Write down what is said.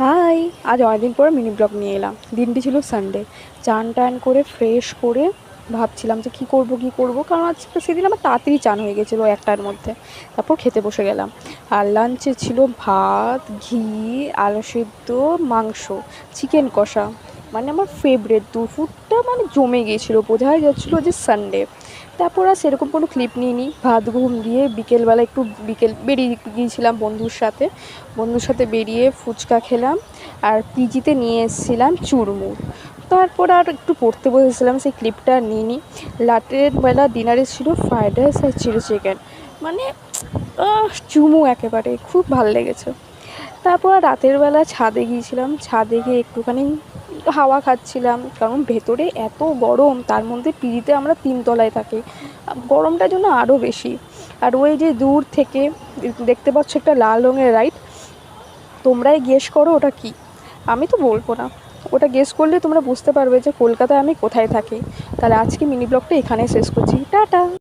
High, আজ অনেকদিন পরে মিনি ব্লগ নিয়ে এলাম। দিনটি ছিল সানডে। চান টান করে ফ্রেশ করে ভাবছিলাম যে কী করবো, কারণ আজকে সেদিন আমার তাড়াতাড়ি চান হয়ে গেছিলো 1টার মধ্যে। তারপর খেতে বসে গেলাম। আর লাঞ্চে ছিল ভাত, ঘি, আলু সিদ্ধ, মাংস, চিকেন কষা। মানে আমার ফেভারিট, দুপুরটা মানে জমে গিয়েছিলো, বোঝাই যাচ্ছিলো যে সানডে। তারপর আর সেরকম কোনো ক্লিপ নিইনি। ভাত ঘুম দিয়ে বিকেলবেলা একটু বেরিয়ে গিয়েছিলাম বন্ধুর সাথে বেরিয়ে ফুচকা খেলাম। আর পিজিতে নিয়ে এসেছিলাম চুরমুর। তারপর আর একটু পড়তে বসেছিলাম, সেই ক্লিপটা আর নিইনি। রাতের বেলা ডিনারে ছিল ফ্রায়েড রাইস আর চিলি চিকেন। মানে চুমু একেবারে, খুব ভাল লেগেছে। তারপর রাতের বেলা ছাদে গিয়েছিলাম, ছাদে গিয়ে একটুখানি হাওয়া খাচ্ছিলাম, কারণ ভেতরে এত গরম, তার মধ্যে পিজিতে আমরা 3 তলায় থাকি, গরমটার জন্য আরও বেশি। আর ওই যে দূর থেকে দেখতে পাচ্ছ একটা লাল রঙের রাইড, তোমরাই গেস করো ওটা কি। আমি তো বলবো না, ওটা গেস করলে তোমরা বুঝতে পারবে যে কলকাতায় আমি কোথায় থাকি। তাহলে আজকে মিনি ব্লগটা এখানেই শেষ করছি, টাটা।